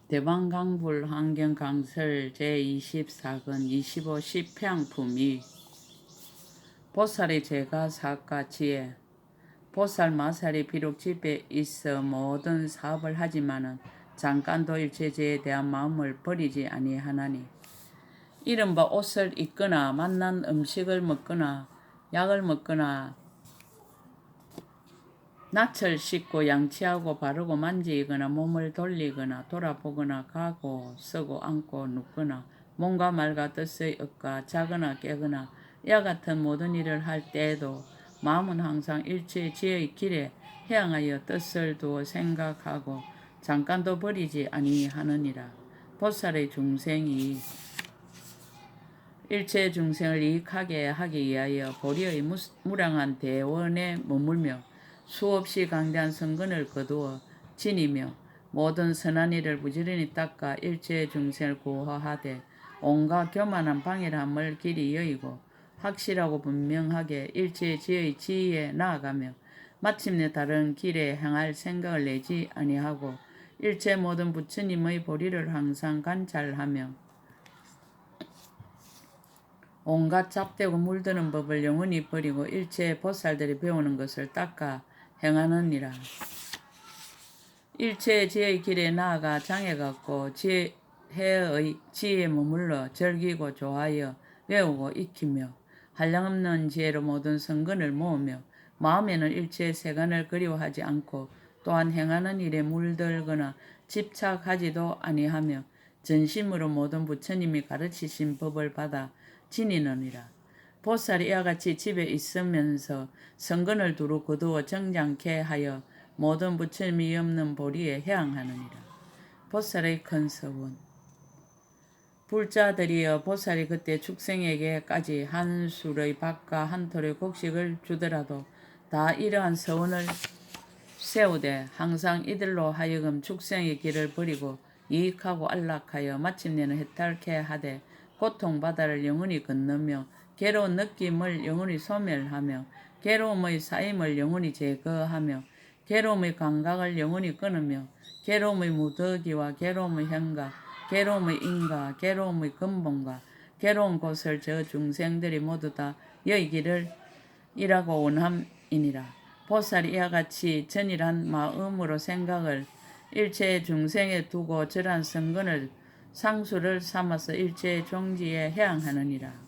대방강불 환경강설 제24권 25 시평품이 보살의 제가 사가 지혜 보살 마살이 비록 집에 있어 모든 사업을 하지만은 잠깐도 일체제에 대한 마음을 버리지 아니하나니 이른바 옷을 입거나 맛난 음식을 먹거나 약을 먹거나 낯을 씻고 양치하고 바르고 만지거나 몸을 돌리거나 돌아보거나 가고 서고 앉고 눕거나 몸과 말과 뜻의 업과 자거나 깨거나 이와 같은 모든 일을 할 때에도 마음은 항상 일체 지의 길에 향하여 뜻을 두어 생각하고 잠깐도 버리지 아니하느니라. 보살의 중생이 일체 중생을 이익하게 하기 위하여 보리의 무량한 대원에 머물며 수없이 강대한 성근을 거두어 지니며 모든 선한 일을 부지런히 닦아 일체 중생을 구호하되 온갖 교만한 방해함을 길이 여의고 확실하고 분명하게 일체 지의 지위에 나아가며 마침내 다른 길에 향할 생각을 내지 아니하고 일체 모든 부처님의 보리를 항상 관찰하며 온갖 잡되고 물드는 법을 영원히 버리고 일체 보살들이 배우는 것을 닦아 행하느니라. 일체 지혜의 길에 나아가 장애가 없고 지혜의 지혜에 머물러 즐기고 좋아하여 외우고 익히며 한량없는 지혜로 모든 성근을 모으며 마음에는 일체 세간을 그리워하지 않고 또한 행하는 일에 물들거나 집착하지도 아니하며 전심으로 모든 부처님이 가르치신 법을 받아 지니느니라. 보살이 이와 같이 집에 있으면서 성근을 두루 거두어 정장케 하여 모든 부처님이 없는 보리에 향하느니라. 보살의 큰 서원. 불자들이여 보살이 그때 축생에게까지 한 술의 밥과 한 톨의 곡식을 주더라도 다 이러한 서원을 세우되 항상 이들로 하여금 축생의 길을 버리고 이익하고 안락하여 마침내는 해탈케 하되 고통바다를 영원히 건너며 괴로운 느낌을 영원히 소멸하며 괴로움의 쌓임을 영원히 제거하며 괴로움의 감각을 영원히 끊으며 괴로움의 무더기와 괴로움의 현가 괴로움의 인가 괴로움의 근본과 괴로운 곳을 저 중생들이 모두 다 여의기를 이라고 원함이니라. 보살이 이와 같이 전일한 마음으로 생각을 일체 중생에 두고 저러한 성근을 상수를 삼아서 일체 종지에 향하느니라.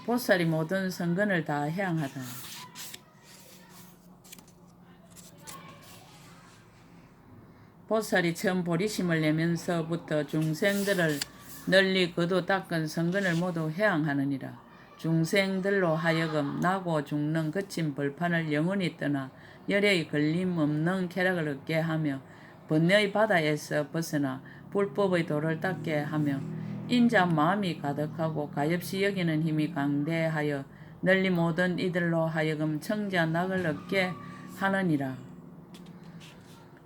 보살이 모든 성근을 다 향하다. 보살이 처음 보리심을 내면서부터 중생들을 널리 거두 닦은 성근을 모두 향하느니라. 중생들로 하여금 나고 죽는 거친 벌판을 영원히 떠나 열의 걸림 없는 쾌락을 얻게 하며 번뇌의 바다에서 벗어나 불법의 도를 닦게 하며 인자한 마음이 가득하고 가엾이 여기는 힘이 강대하여 널리 모든 이들로 하여금 청지한 낙을 얻게 하느니라.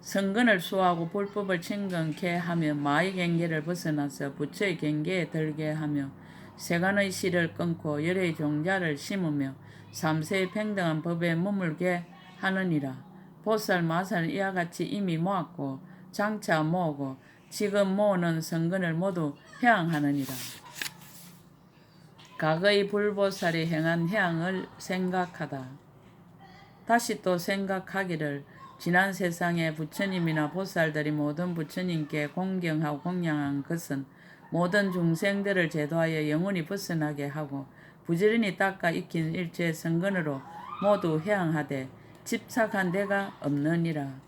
성근을 수호하고 불법을 친근케 하며 마의 경계를 벗어나서 부처의 경계에 들게 하며 세간의 실을 끊고 열의 종자를 심으며 삼세의 평등한 법에 머물게 하느니라. 보살 마살은 이와 같이 이미 모았고 장차 모으고 지금 모으는 성근을 모두 향하느니라. 과거의 불보살이 행한 향을 생각하다. 다시 또 생각하기를 지난 세상의 부처님이나 보살들이 모든 부처님께 공경하고 공양한 것은 모든 중생들을 제도하여 영원히 벗어나게 하고 부지런히 닦아 익힌 일체 성근으로 모두 향하되 집착한 데가 없느니라.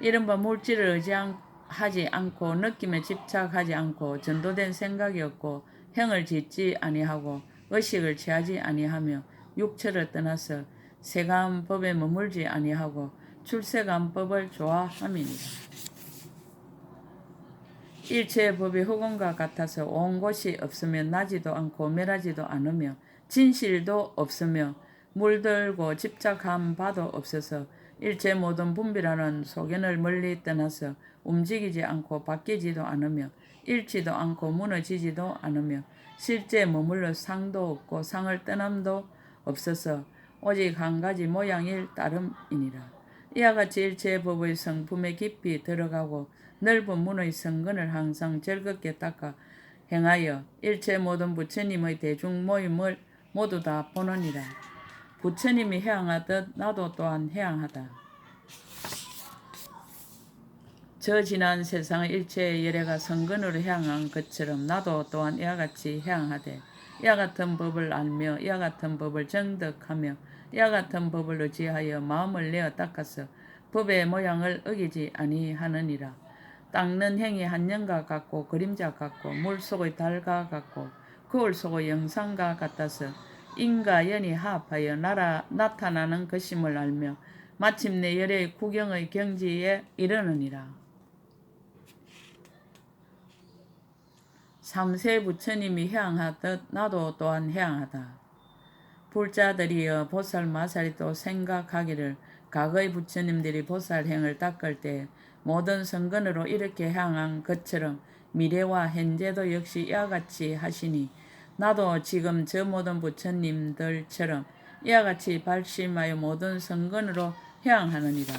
이른바 물질을 의지하지 않고 느낌에 집착하지 않고 전도된 생각이 없고 형을 짓지 아니하고 의식을 취하지 아니하며 육체를 떠나서 세간법에 머물지 아니하고 출세간법을 좋아함이니라. 일체의 법이 흑원과 같아서 온 곳이 없으며 나지도 않고 멸하지도 않으며 진실도 없으며 물들고 집착한 바도 없어서 일체 모든 분별하는 소견을 멀리 떠나서 움직이지 않고 바뀌지도 않으며 잃지도 않고 무너지지도 않으며 실제 머물러 상도 없고 상을 떠남도 없어서 오직 한 가지 모양일 따름이니라. 이와 같이 일체의 법의 성품에 깊이 들어가고 넓은 문의 성근을 항상 즐겁게 닦아 행하여 일체 모든 부처님의 대중 모임을 모두 다 보느니라. 부처님이 해양하듯 나도 또한 해양하다. 저 지난 세상의 일체의 열애가 성근으로 향한 것처럼 나도 또한 이와 같이 향하되 이와 같은 법을 알며 이와 같은 법을 정득하며 이와 같은 법을 의지하여 마음을 내어 닦아서 법의 모양을 어기지 아니하느니라. 닦는 행위 한영과 같고 그림자 같고 물속의 달과 같고 거울 속의 영상과 같아서 인과 연이 합하여 나타나는 것임을 알며 마침내 열의 구경의 경지에 이르느니라. 삼세 부처님이 해양하듯 나도 또한 해양하다. 불자들이여 보살 마살이 또 생각하기를 과거의 부처님들이 보살행을 닦을 때 모든 성근으로 이렇게 향한 것처럼 미래와 현재도 역시 이와 같이 하시니 나도 지금 저 모든 부처님들처럼 이와 같이 발심하여 모든 성근으로 향하느니라.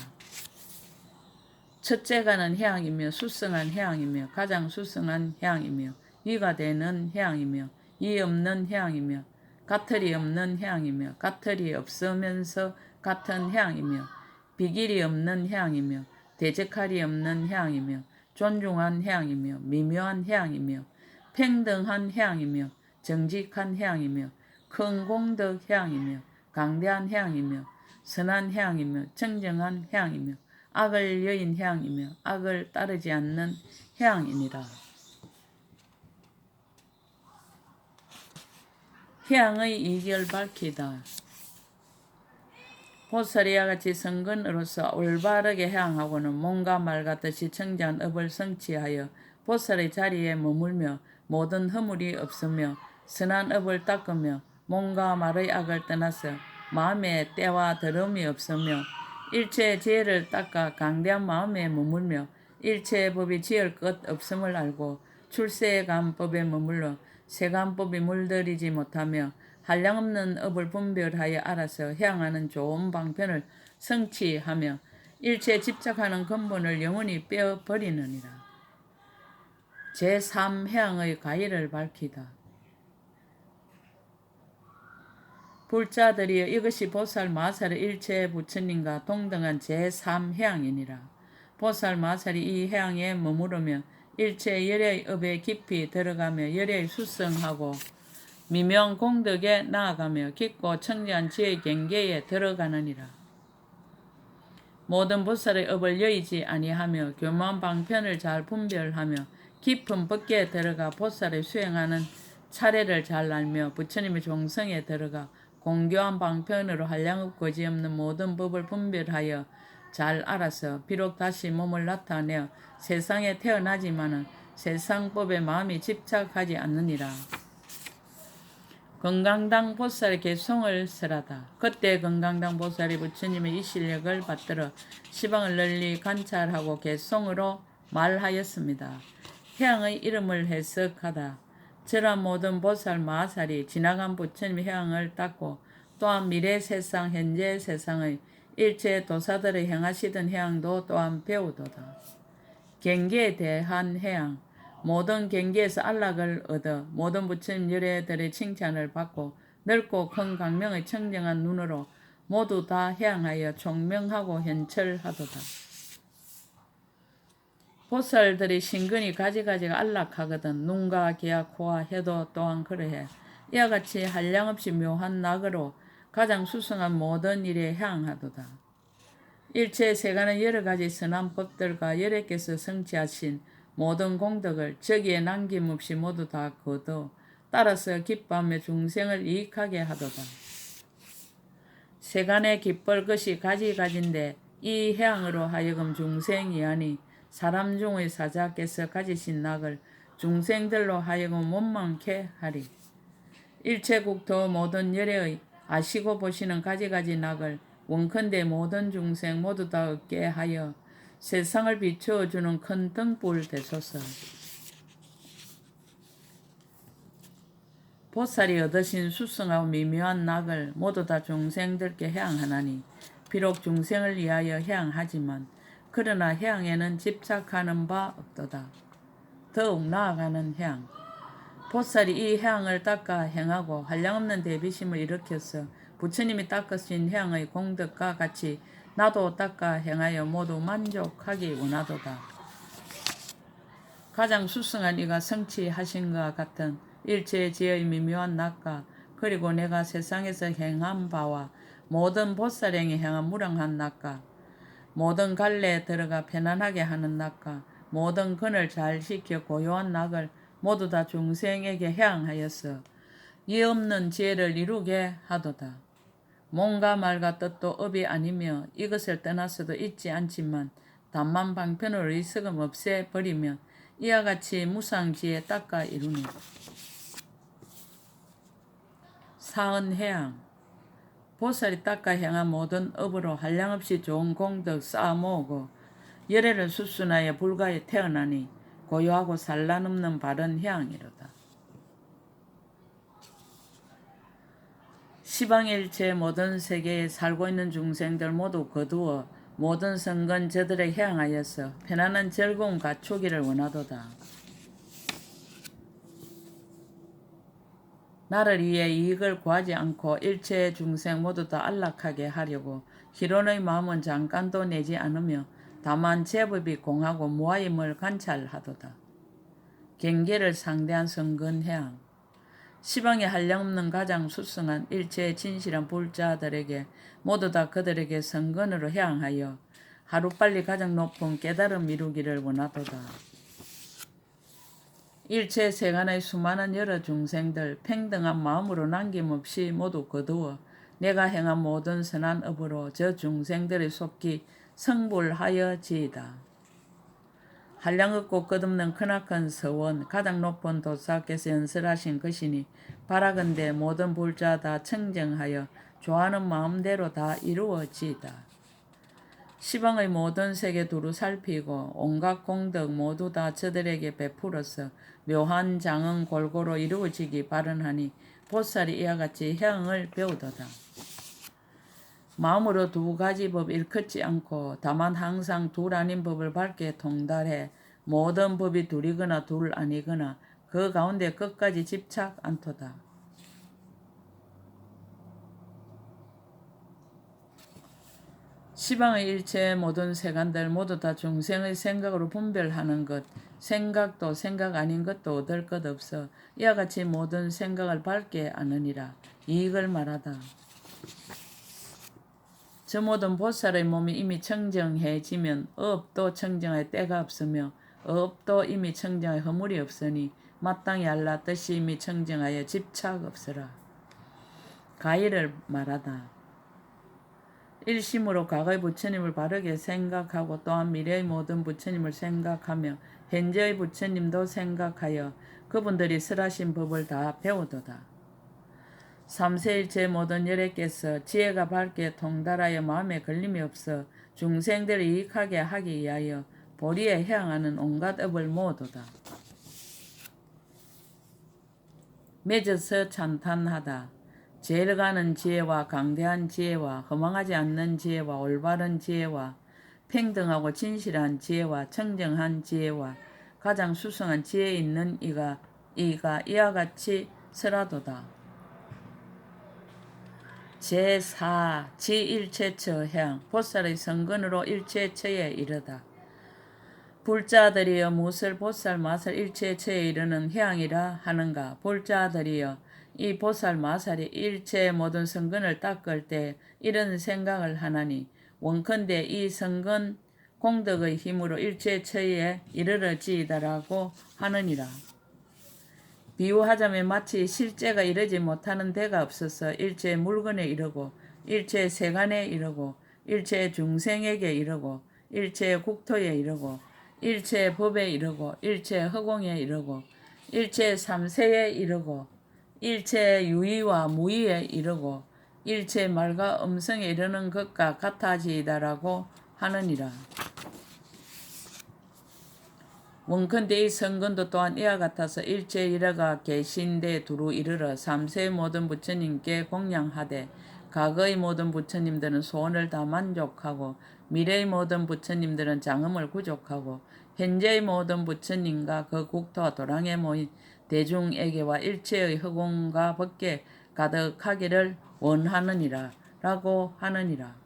첫째가는 향이며 수성한 향이며 가장 수성한 향이며 위가 되는 향이며 이 없는 향이며 가틀이 없는 향이며 가틀이 없으면서 같은 향이며 비길이 없는 향이며 대적할이 없는 향이며 존중한 향이며 미묘한 향이며 평등한 향이며 정직한 향이며 큰 공덕 향이며 강대한 향이며 선한 향이며 청정한 향이며 악을 여인 향이며 악을 따르지 않는 향이니라. 향의 이결 밝히다. 보살이와 같이 성근으로서 올바르게 향하고는 몸과 말 같듯이 청정한 업을 성취하여 보살의 자리에 머물며 모든 허물이 없으며 선한 업을 닦으며 몸과 말의 악을 떠나서 마음에 때와 더러움이 없으며 일체의 죄를 닦아 강대한 마음에 머물며 일체의 법이 지을 것 없음을 알고 출세간법에 머물러 세간법이 물들이지 못하며 한량없는 업을 분별하여 알아서 향하는 좋은 방편을 성취하며 일체에 집착하는 근본을 영원히 빼어버리느니라. 제3향의 가의를 밝히다. 불자들이여 이것이 보살 마살의 일체 부처님과 동등한 제3향이니라. 보살 마살이 이 향에 머무르며 일체 열의 업에 깊이 들어가며 열의 수성하고 미명 공덕에 나아가며 깊고 청정한 지의 경계에 들어가느니라. 모든 보살의 업을 여의지 아니하며 교만 방편을 잘 분별하며 깊은 법계에 들어가 보살의 수행하는 차례를 잘 알며 부처님의 종성에 들어가 공교한 방편으로 한량없 거지없는 모든 법을 분별하여 잘 알아서 비록 다시 몸을 나타내어 세상에 태어나지만은 세상법에 마음이 집착하지 않느니라. 건강당 보살의 개송을 설하다. 그때 건강당 보살이 부처님의 이 실력을 받들어 시방을 널리 관찰하고 개송으로 말하였습니다. 해양의 이름을 해석하다. 저런 모든 보살 마살이 지나간 부처님의 해양을 닦고 또한 미래 세상 현재 세상의 일체 도사들의 행하시던 해양도 또한 배우도다. 경계에 대한 해양. 모든 경계에서 안락을 얻어 모든 부처님 열애들의 칭찬을 받고 넓고 큰 강명의 청정한 눈으로 모두 다 해양하여 총명하고 현철하도다. 보살들의 신근이 가지가지가 안락하거든 눈과 귀와 코와 혀도 또한 그러해. 이와 같이 한량없이 묘한 낙으로 가장 수성한 모든 일에 향하도다. 일체 세간의 여러 가지 선한 법들과 여러께서 성취하신 모든 공덕을 저기에 남김없이 모두 다 거둬 따라서 기뻐하며 중생을 이익하게 하도다. 세간에 기쁠 것이 가지가지인데 이 해양으로 하여금 중생이 아니 사람 중의 사자께서 가지신 낙을 중생들로 하여금 원망케 하리. 일체국토 모든 열애의 아시고 보시는 가지가지 낙을 원컨대 모든 중생 모두 다 얻게 하여 세상을 비추어주는 큰 등불 되소서. 보살이 얻으신 수승하고 미묘한 낙을 모두 다 중생들께 해양하나니 비록 중생을 위하여 해양하지만 그러나 해양에는 집착하는 바 없도다. 더욱 나아가는 해양. 보살이 이 해양을 닦아 행하고 한량없는 대비심을 일으켜서 부처님이 닦으신 해양의 공덕과 같이 나도 닦아 행하여 모두 만족하기 원하도다. 가장 수승한 이가 성취하신 것과 같은 일체의 지혜의 미묘한 낙과 그리고 내가 세상에서 행한 바와 모든 보살행이 행한 무량한 낙과 모든 갈래에 들어가 편안하게 하는 낙과 모든 근을 잘 시켜 고요한 낙을 모두 다 중생에게 해양하여서 이 없는 지혜를 이루게 하도다. 몸과 말과 뜻도 업이 아니며 이것을 떠나서도 있지 않지만 다만 방편으로 의석음 없애버리면 이와 같이 무상지혜 닦아 이루니. 사은해양. 보살이 닦아 행한 모든 업으로 한량없이 좋은 공덕 쌓아 모으고 열애를 수순하여 불가에 태어나니 고요하고 산란 없는 바른 해양이로다. 시방일체 모든 세계에 살고 있는 중생들 모두 거두어 모든 성근 저들에 해양하여서 편안한 즐거움 갖추기를 원하도다. 나를 위해 이익을 구하지 않고 일체 중생 모두 다 안락하게 하려고 희론의 마음은 잠깐도 내지 않으며 다만 제법이 공하고 무아임을 관찰하도다. 경계를 상대한 성근해양. 시방에 한량없는 가장 수승한 일체의 진실한 불자들에게 모두 다 그들에게 성근으로 해양하여 하루빨리 가장 높은 깨달음 이루기를 원하도다. 일체 세간의 수많은 여러 중생들 평등한 마음으로 남김없이 모두 거두어 내가 행한 모든 선한 업으로 저 중생들의 속기 성불하여지이다. 한량없고 끝없는 크나큰 서원 가장 높은 도사께서 연설하신 것이니 바라건대 모든 불자 다 청정하여 좋아하는 마음대로 다 이루어지이다. 시방의 모든 세계 두루 살피고 온갖 공덕 모두 다 저들에게 베풀어서 묘한 장은 골고루 이루어지기 바라하니 보살이 이와 같이 해양을 배우도다. 마음으로 두 가지 법 일컫지 않고 다만 항상 둘 아닌 법을 밝게 통달해 모든 법이 둘이거나 둘 아니거나 그 가운데 끝까지 집착 않도다. 시방의 일체의 모든 세간들 모두 다 중생의 생각으로 분별하는 것, 생각도 생각 아닌 것도 얻을 것 없어 이와 같이 모든 생각을 밝게 아느니라. 이익을 말하다. 저 모든 보살의 몸이 이미 청정해지면 업도 청정할 때가 없으며 업도 이미 청정할 허물이 없으니 마땅히 알라 뜻이 이미 청정하여 집착 없으라. 가의를 말하다. 일심으로 과거의 부처님을 바르게 생각하고 또한 미래의 모든 부처님을 생각하며 현재의 부처님도 생각하여 그분들이 설하신 법을 다 배우도다. 삼세일체 모든 열애께서 지혜가 밝게 통달하여 마음에 걸림이 없어 중생들을 이익하게 하기 위하여 보리에 해양하는 온갖 업을 모으도다. 맺어서 찬탄하다. 제일가는 지혜와 강대한 지혜와 허망하지 않는 지혜와 올바른 지혜와 평등하고 진실한 지혜와 청정한 지혜와 가장 수성한 지혜 있는 이가 이와 같이 설하도다. 제4 지일체처 해양 보살의 성근으로 일체처에 이르다. 불자들이여 무엇을 보살 마살 일체처에 이르는 해양이라 하는가. 불자들이여 이 보살 마살이 일체의 모든 성근을 닦을 때 이런 생각을 하나니 원컨대 이 성근 공덕의 힘으로 일체처에 이르러지이다라고 하느니라. 비유하자면 마치 실제가 이르지 못하는 데가 없어서 일체 물건에 이르고 일체 세간에 이르고 일체 중생에게 이르고 일체 국토에 이르고 일체 법에 이르고 일체 허공에 이르고 일체 삼세에 이르고 일체 유의와 무의에 이르고 일체 말과 음성에 이르는 것과 같아지이다라고 하느니라. 원컨대 이 성근도 또한 이와 같아서 일체 이래가 계신데 두루 이르러 삼세의 모든 부처님께 공양하되 과거의 모든 부처님들은 소원을 다 만족하고 미래의 모든 부처님들은 장엄을 구족하고 현재의 모든 부처님과 그 국토와 도랑에 모인 대중에게와 일체의 허공과 밖에 가득하기를 원하느니라 라고 하느니라.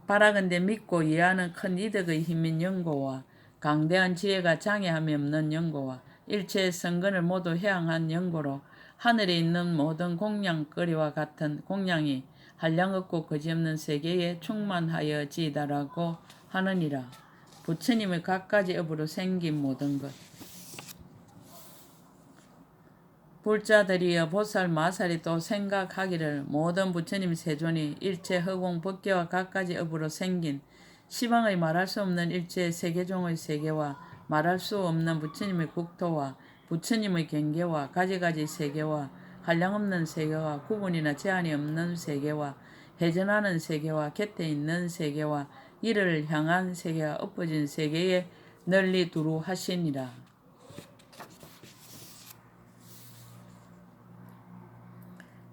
바라건대 믿고 이해하는 큰 이득의 힘인 영고와 강대한 지혜가 장애함이 없는 영고와 일체의 성근을 모두 해양한 영고로 하늘에 있는 모든 공양거리와 같은 공양이 한량없고 거지없는 세계에 충만하여지이다라고 하느니라. 부처님의 갖가지 업으로 생긴 모든 것. 불자들이여 보살 마살이 또 생각하기를 모든 부처님 세존이 일체 허공 법계와 갖가지 업으로 생긴 시방의 말할 수 없는 일체 세계종의 세계와 말할 수 없는 부처님의 국토와 부처님의 경계와 가지가지 세계와 한량없는 세계와 구분이나 제한이 없는 세계와 회전하는 세계와 곁에 있는 세계와 이를 향한 세계와 엎어진 세계에 널리 두루 하시니라.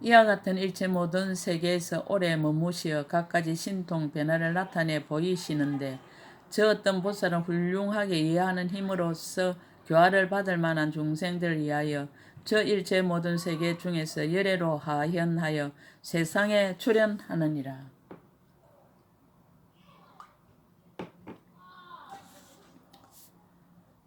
이와 같은 일체 모든 세계에서 오래 머무시어 갖가지 신통 변화를 나타내 보이시는데 저 어떤 보살은 훌륭하게 이해하는 힘으로써 교화를 받을 만한 중생들을 위하여 저 일체 모든 세계 중에서 열애로 하현하여 세상에 출현하느니라.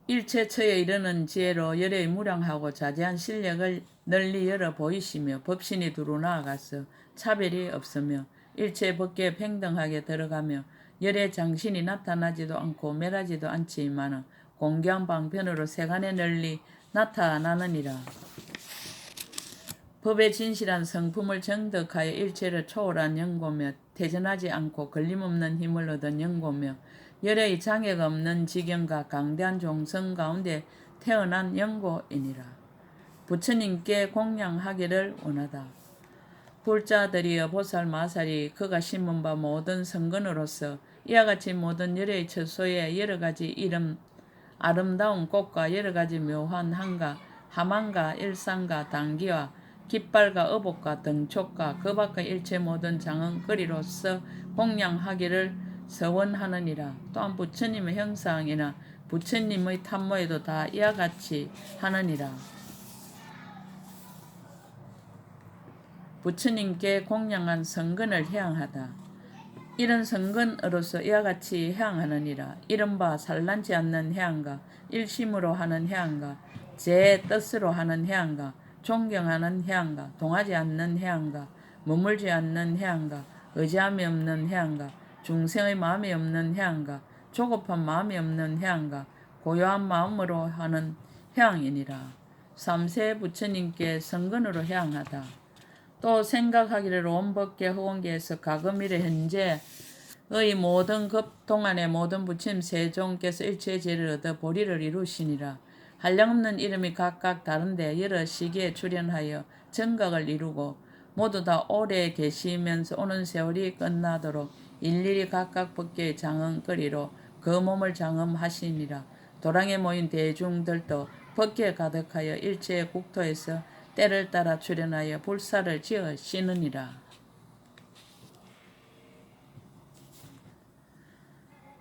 일체처에 이르는 지혜로 열애의 무량하고 자제한 실력을 널리 열어 보이시며 법신이 두루 나아가서 차별이 없으며 일체 법계에 평등하게 들어가며 열의 장신이 나타나지도 않고 멸하지도 않지만은 공경 방편으로 세간에 널리 나타나느니라. 법의 진실한 성품을 정덕하여 일체를 초월한 영고며 퇴전하지 않고 걸림없는 힘을 얻은 영고며 열의 장애가 없는 지경과 강대한 종성 가운데 태어난 영고이니라. 부처님께 공양하기를 원하다. 불자들이여 보살 마살이 그가 심은 바 모든 성근으로서 이와 같이 모든 열의 처소에 여러가지 이름 아름다운 꽃과 여러가지 묘한 한가 하만과 일상과 당기와 깃발과 어복과 등촉과 그 밖의 일체 모든 장언거리로서 공양하기를 서원하느니라. 또한 부처님의 형상이나 부처님의 탐모에도 다 이와 같이 하느니라. 부처님께 공양한 성근을 향하다. 이런 성근으로서 이와 같이 향하느니라. 이른바 산란치 않는 향과 일심으로 하는 향과 제 뜻으로 하는 향과 존경하는 향과 동하지 않는 향과 머물지 않는 향과 의지함이 없는 향과 중생의 마음이 없는 향과 조급한 마음이 없는 향과 고요한 마음으로 하는 향이니라. 삼세 부처님께 성근으로 향하다. 또 생각하기를 온 법계 허공계에서 과거미래 현재의 모든 급 동안의 모든 부처님 세종께서 일체의 죄를 얻어 보리를 이루시니라. 한량없는 이름이 각각 다른데 여러 시기에 출현하여 정각을 이루고 모두 다 오래 계시면서 오는 세월이 끝나도록 일일이 각각 법계의 장엄거리로 그 몸을 장엄하시니라. 도랑에 모인 대중들도 법계에 가득하여 일체의 국토에서 때를 따라 출현하여 불사를 지으시느니라.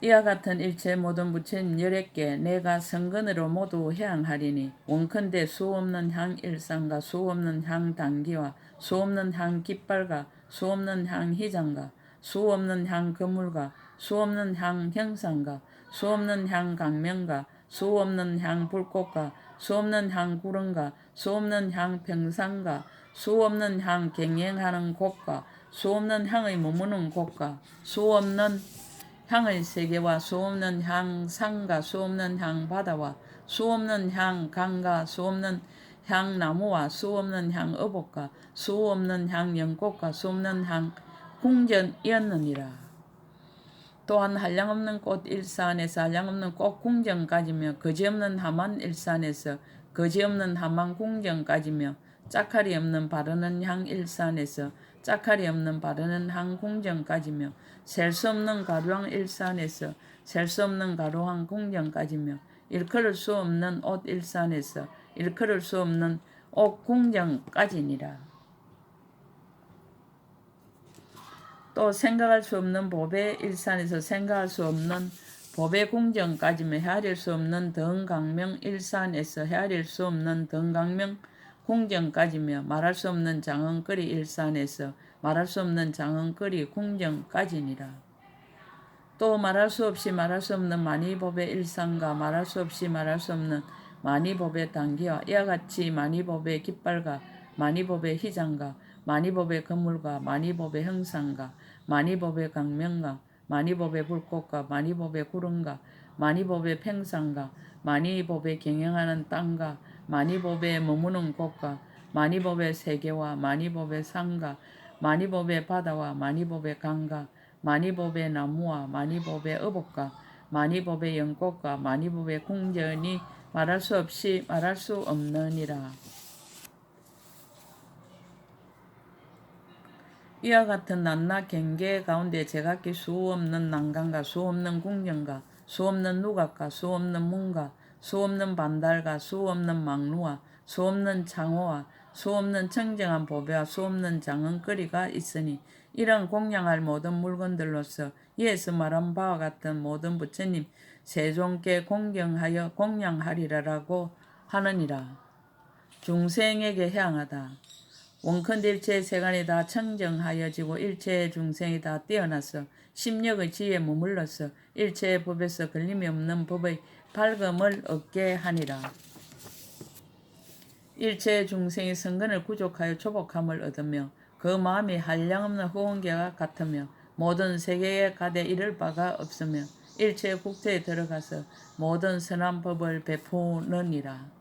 이와 같은 일체 모든 부처님 11개 내가 성근으로 모두 해양하리니 원컨대 수없는 향 일상과 수없는 향 단기와 수없는 향 깃발과 수없는 향 희장과 수없는 향 그물과 수없는 향 형상과 수없는 향 강명과 수없는 향 불꽃과 수없는 향 구름과 수없는 향 평상과 수없는 향 경영하는 곳과 수없는 향의 머무는 곳과 수없는 향의 세계와 수없는 향 산과 수없는 향 바다와 수없는 향 강과 수없는 향 나무와 수없는 향 어복과 수없는 향 연꽃과 수없는 향 궁전이었느니라. 또한 한량없는 꽃 일산에서 한량없는 꽃 궁전까지며 거지없는 하만 일산에서 거지없는 하만 궁전까지며 짝칼이 없는 바르는 향 일산에서 짝칼이 없는 바르는 향 궁전까지며 셀 수 없는 가루항 일산에서 셀 수 없는 가루항 궁전까지며 일컬을 수 없는 옷 일산에서 일컬을 수 없는 옷 궁전까지니라. 또 생각할 수 없는 법의 일산에서 생각할 수 없는 법의 궁정까지면 헤아릴 수 없는 등강명 일산에서 헤아릴 수 없는 등강명 궁정까지며 말할 수 없는 장흥거리 일산에서 말할 수 없는 장흥거리 궁정까지니라. 또 말할 수 없이 말할 수 없는 만이법의 일산과 말할 수 없이 말할 수 없는 만이법의 단기와 이와 같이 만이법의 깃발과 만이법의 희장과 만이법의 건물과 만이법의 형상과 만이법의 강명과 만이법의 불꽃과 만이법의 구름과 만이법의 팽상과 만이법의 경영하는 땅과 만이법의 머무는 곳과 만이법의 세계와 만이법의 산과 만이법의 바다와 만이법의 강과 만이법의 나무와 만이법의 어복과 만이법의 연꽃과 만이법의 궁전이 말할 수 없이 말할 수 없느니라. 이와 같은 낱낱 경계 가운데 제각기 수없는 난간과 수없는 궁전과 수없는 누각과 수없는 문과 수없는 반달과 수없는 망루와 수없는 창호와 수없는 청정한 보배와 수없는 장흥거리가 있으니 이런 공양할 모든 물건들로서 이에서 말한 바와 같은 모든 부처님 세종께 공경하여 공양하리라라고 하느니라. 중생에게 향하다. 원컨대 일체의 세간이 다 청정하여지고 일체의 중생이 다 뛰어나서 심력의 지혜에 머물러서 일체의 법에서 걸림이 없는 법의 밝음을 얻게 하니라. 일체의 중생이 성근을 구족하여 조복함을 얻으며 그 마음이 한량없는 후원계와 같으며 모든 세계에 가되 이를 바가 없으며 일체의 국토에 들어가서 모든 선한 법을 베푸느니라.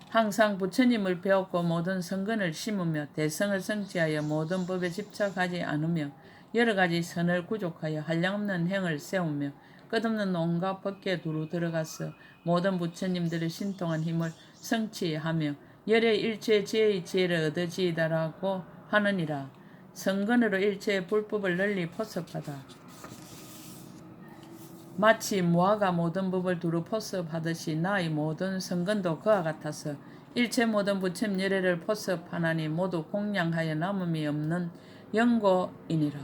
항상 부처님을 배웠고 모든 성근을 심으며 대성을 성취하여 모든 법에 집착하지 않으며 여러 가지 선을 구족하여 한량없는 행을 세우며 끝없는 온갖 법계에 두루 들어가서 모든 부처님들의 신통한 힘을 성취하며 열의 일체 지혜의 지혜를 얻으지이다라고 하느니라. 성근으로 일체의 불법을 널리 포섭하다. 마치 무화가 모든 법을 두루 포섭하듯이 나의 모든 성근도 그와 같아서 일체 모든 부처님 열애를 포섭하나니 모두 공양하여 남음이 없는 영고이니라.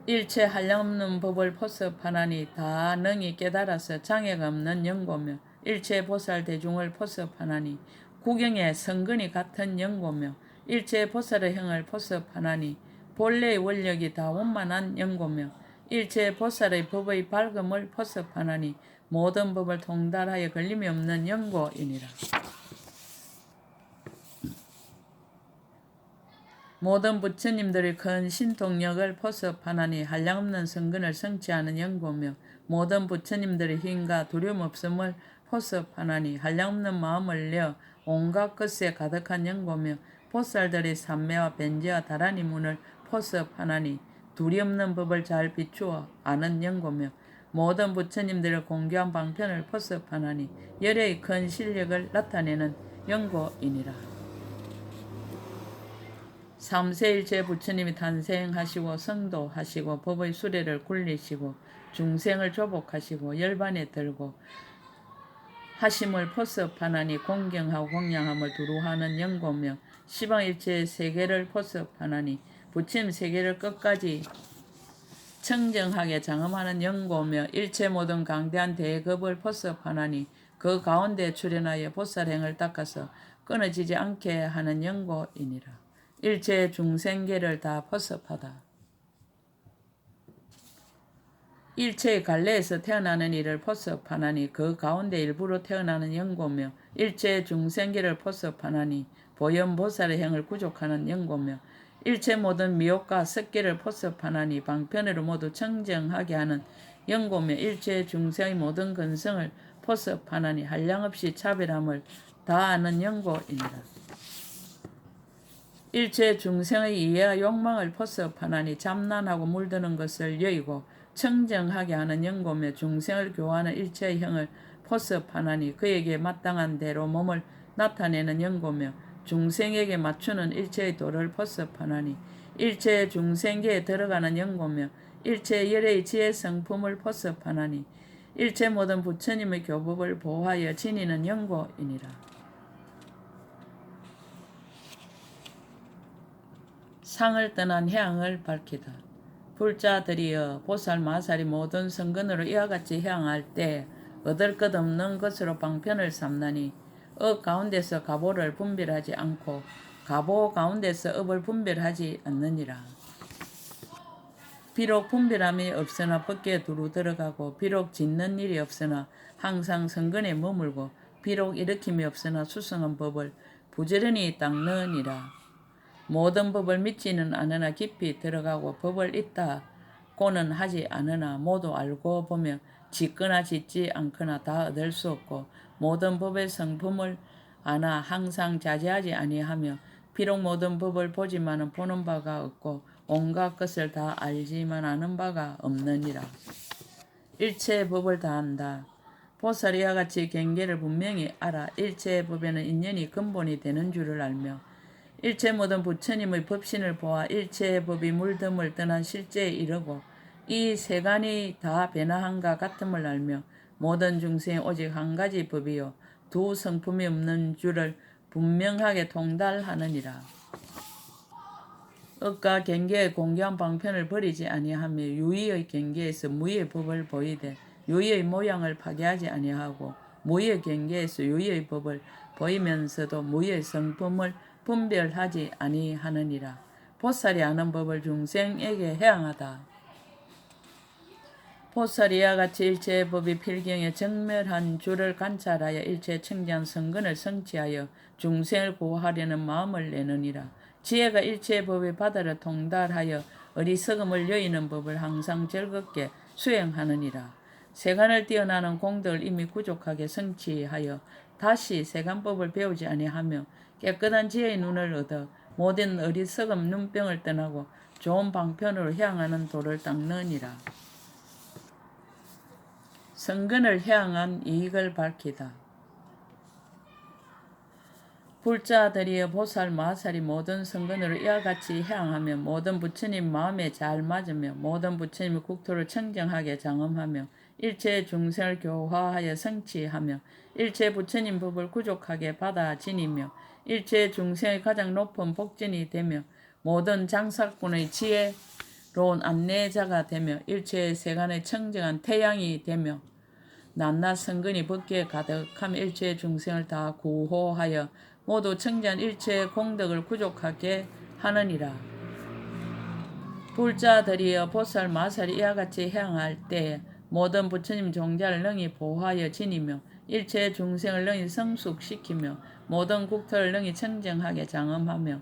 일체 한량없는 법을 포섭하나니 다 능히 깨달아서 장애가 없는 영고며 일체 보살 대중을 포섭하나니 구경의 성근이 같은 영고며 일체 보살의 형을 포섭하나니 본래의 원력이 다 원만한 영고며 일체 보살의 법의 밝음을 포섭하나니 모든 법을 통달하여 걸림이 없는 영고이니라. 모든 부처님들의 큰 신통력을 포섭하나니 한량없는 성근을 성취하는 영고며 모든 부처님들의 힘과 두려움 없음을 포섭하나니 한량없는 마음을 내어 온갖 것에 가득한 영고며 보살들의 삼매와 변제와 다란히 문을 포섭하나니 두려움없는 법을 잘 비추어 아는 영고며 모든 부처님들의 공교한 방편을 포섭하나니 열애의 큰 실력을 나타내는 영고이니라. 삼세일체 부처님이 탄생하시고 성도하시고 법의 수레를 굴리시고 중생을 조복하시고 열반에 들고 하심을 포섭하나니 공경하고 공양함을 두루하는 영고며 시방일체의 세계를 포섭하나니 부처님 세계를 끝까지 청정하게 장엄하는 영고며 일체 모든 강대한 대급을 포섭하나니 그 가운데 출현하여 보살행을 닦아서 끊어지지 않게 하는 영고이니라. 일체 중생계를 다 포섭하다. 일체의 갈래에서 태어나는 이를 포섭하나니 그 가운데 일부로 태어나는 영고며 일체 중생계를 포섭하나니 보현보살의 행을 구족하는 영고며 일체 모든 미혹과 습기를 포섭하나니 방편으로 모두 청정하게 하는 영고며 일체 중생의 모든 근성을 포섭하나니 한량없이 차별함을 다하는 영고이니라. 일체 중생의 이해와 욕망을 포섭하나니 잠난하고 물드는 것을 여의고 청정하게 하는 영고며 중생을 교화하는 일체의 형을 포섭하나니 그에게 마땅한 대로 몸을 나타내는 영고며 중생에게 맞추는 일체의 도를 포섭하나니 일체 중생계에 들어가는 영고며 일체 열의 지혜 성품을 포섭하나니 일체 모든 부처님의 교법을 보호하여 지니는 영고이니라. 상을 떠난 해양을 밝히다. 불자들이여 보살 마살이 모든 성근으로 이와 같이 향할 때 얻을 것 없는 것으로 방편을 삼나니 가운데서 가보를 분별하지 않고 가보 가운데서 업을 분별하지 않느니라. 비록 분별함이 없으나 법계에 두루 들어가고 비록 짓는 일이 없으나 항상 성근에 머물고 비록 일으킴이 없으나 수성한 법을 부지런히 닦느니라. 모든 법을 믿지는 않으나 깊이 들어가고 법을 있다고는 하지 않으나 모두 알고 보며 짓거나 짓지 않거나 다 얻을 수 없고 모든 법의 성품을 아나 항상 자제하지 아니하며 비록 모든 법을 보지만은 보는 바가 없고 온갖 것을 다 알지만 아는 바가 없느니라. 일체의 법을 다 안다. 보살이와 같이 경계를 분명히 알아 일체의 법에는 인연이 근본이 되는 줄을 알며 일체 모든 부처님의 법신을 보아 일체의 법이 물듦을 떠난 실제에 이르고 이 세간이 다 변화한가 같음을 알며 모든 중생이 오직 한 가지 법이요 두 성품이 없는 줄을 분명하게 통달하느니라. 억과 경계의 공교한 방편을 버리지 아니하며 유의의 경계에서 무의의 법을 보이되 유의의 모양을 파괴하지 아니하고 무의의 경계에서 유의의 법을 보이면서도 무의의 성품을 분별하지 아니하느니라. 보살이 아는 법을 중생에게 해양하다. 보살이 이와 같이 일체의 법이 필경에 정멸한 줄을 관찰하여 일체 청지한 성근을 성취하여 중생을 구하려는 마음을 내느니라. 지혜가 일체의 법의 바다를 통달하여 어리석음을 여의는 법을 항상 즐겁게 수행하느니라. 세간을 뛰어나는 공덕을 이미 부족하게 성취하여 다시 세간법을 배우지 아니하며 깨끗한 지혜의 눈을 얻어 모든 어리석음 눈병을 떠나고 좋은 방편으로 향하는 도를 닦느니라. 성근을 향한 이익을 밝히다. 불자들이여 보살 마살이 모든 성근으로 이와 같이 향하며 모든 부처님 마음에 잘 맞으며 모든 부처님의 국토를 청정하게 장엄하며 일체 중생을 교화하여 성취하며 일체 부처님 법을 구족하게 받아 지니며 일체 중생의 가장 높은 복전이 되며 모든 장사꾼의 지혜로운 안내자가 되며 일체 세간의 청정한 태양이 되며 낱낱 성근이 법계에 가득하며 일체 중생을 다 구호하여 모두 청지한 일체의 공덕을 구족하게 하느니라. 불자들이여 보살 마살이 이와 같이 향할 때 모든 부처님 종자를 능히 보호하여 지니며 일체 중생을 능히 성숙시키며 모든 국토를 능히 청정하게 장엄하며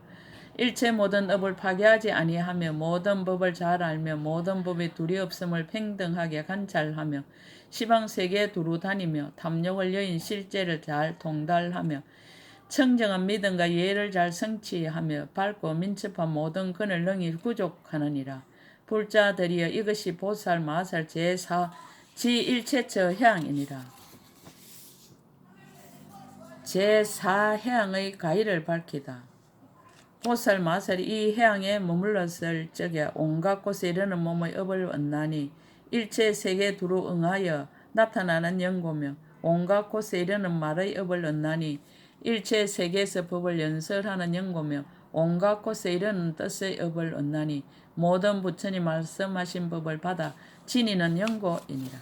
일체 모든 업을 파괴하지 아니하며 모든 법을 잘 알며 모든 법의 두려없음을 평등하게 관찰하며 시방세계에 두루 다니며 탐욕을 여인 실제를 잘 통달하며 청정한 믿음과 예를 잘 성취하며 밝고 민첩한 모든 근을 능히 구족하느니라. 불자들이여 이것이 보살 마살 제4 지일체처 향이니라. 제4해양의 가의를 밝히다. 보살 마살이 이 해양에 머물렀을 적에 온갖 곳에 이르는 몸의 업을 얻나니 일체 세계에 두루 응하여 나타나는 연고며 온갖 곳에 이르는 말의 업을 얻나니 일체 세계에서 법을 연설하는 연고며 온갖 곳에 이르는 뜻의 업을 얻나니 모든 부처님 말씀하신 법을 받아 지니는 연고이니라.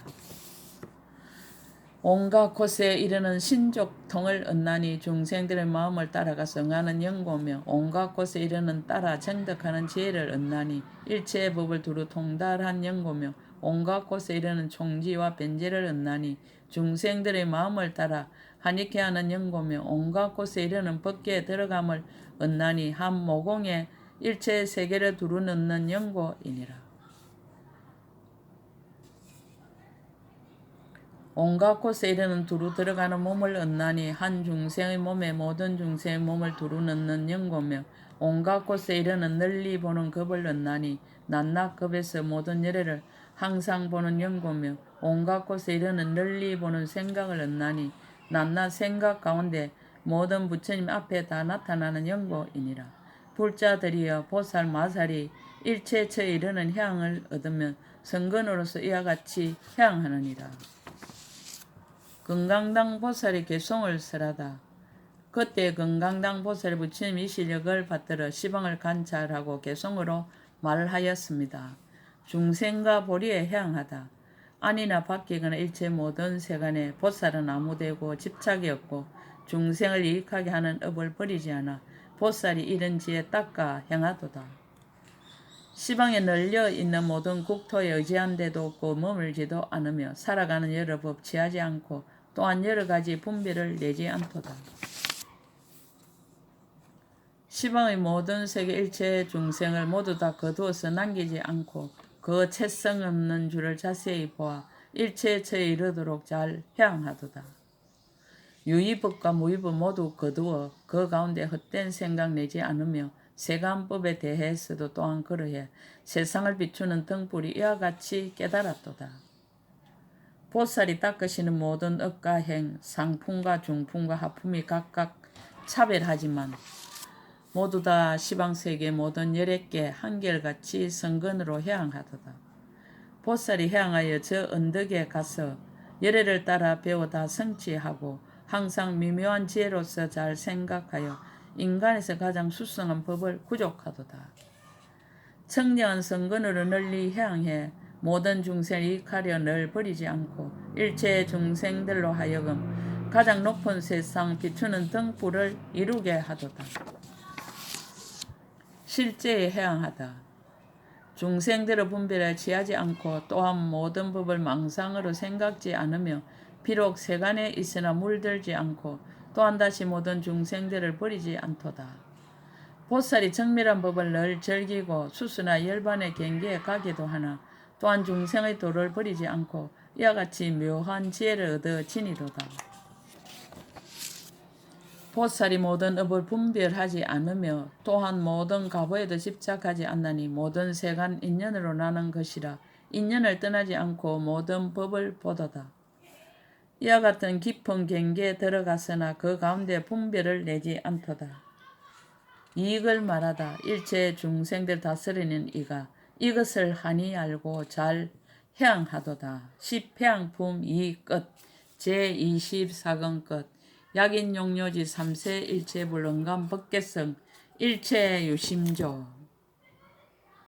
온갖 곳에 이르는 신족통을 얻나니 중생들의 마음을 따라가서 응하는 연고며 온갖 곳에 이르는 따라 정덕하는 지혜를 얻나니 일체의 법을 두루 통달한 연고며 온갖 곳에 이르는 총지와 변제를 얻나니 중생들의 마음을 따라 한익해 하는 연고며 온갖 곳에 이르는 법계에 들어감을 얻나니 한 모공에 일체의 세계를 두루 넣는 연고이니라. 온갖 곳에 이르는 두루 들어가는 몸을 얻나니 한 중생의 몸에 모든 중생의 몸을 두루 넣는 연고며 온갖 곳에 이르는 널리 보는 겁을 얻나니 낱낱 겁에서 모든 열애를 항상 보는 연고며 온갖 곳에 이르는 널리 보는 생각을 얻나니 낱낱 생각 가운데 모든 부처님 앞에 다 나타나는 연고이니라. 불자들이여 보살 마살이 일체처에 이르는 향을 얻으면 성근으로서 이와 같이 향하느니라. 금강당 보살이 개송을 설하다. 그때 건강당 보살 부처님 이 실력을 받들어 시방을 관찰하고 개성으로 말하였습니다. 중생과 보리에 해양하다. 안이나 밖이거나 일체 모든 세간에 보살은 아무되고 집착이 없고 중생을 이익하게 하는 업을 버리지 않아 보살이 이른 지에 닦아 행하도다. 시방에 널려 있는 모든 국토에 의지한 데도 없고 머물지도 않으며 살아가는 여러 법 취하지 않고 또한 여러 가지 분별을 내지 않도다. 시방의 모든 세계 일체 중생을 모두 다 거두어서 남기지 않고 그 채성 없는 줄을 자세히 보아 일체처에 이르도록 잘 해양하도다. 유의법과 무의법 모두 거두어 그 가운데 헛된 생각 내지 않으며 세간법에 대해서도 또한 그러해 세상을 비추는 등불이 이와 같이 깨달았도다. 보살이 닦으시는 모든 업과 행, 상품과 중품과 하품이 각각 차별하지만 모두 다 시방세계 모든 11개 한결같이 성근으로 해양하도다. 보살이 해양하여 저 언덕에 가서 열애를 따라 배워 다 성취하고 항상 미묘한 지혜로서 잘 생각하여 인간에서 가장 수성한 법을 구족하도다. 청량한 성근으로 널리 해양해 모든 중생을 이익하려 늘 버리지 않고 일체 중생들로 하여금 가장 높은 세상 비추는 등불을 이루게 하도다. 실제에 해양하다. 중생들의 분별에 취하지 않고 또한 모든 법을 망상으로 생각지 않으며 비록 세간에 있으나 물들지 않고 또한 다시 모든 중생들을 버리지 않도다. 보살이 정밀한 법을 늘 즐기고 수수나 열반의 경계에 가기도 하나 또한 중생의 도를 버리지 않고 이와 같이 묘한 지혜를 얻어 지니도다. 보살이 모든 업을 분별하지 않으며 또한 모든 가보에도 집착하지 않나니 모든 세간 인연으로 나는 것이라 인연을 떠나지 않고 모든 법을 보도다. 이와 같은 깊은 경계에 들어갔으나 그 가운데 분별을 내지 않도다. 이익을 말하다. 일체 중생들 다스리는 이가 이것을 하니 알고 잘 해양하도다. 10해양품 2 끝. 제24권 끝. 약인용료지 3세 일체불응감 법계성 일체유심조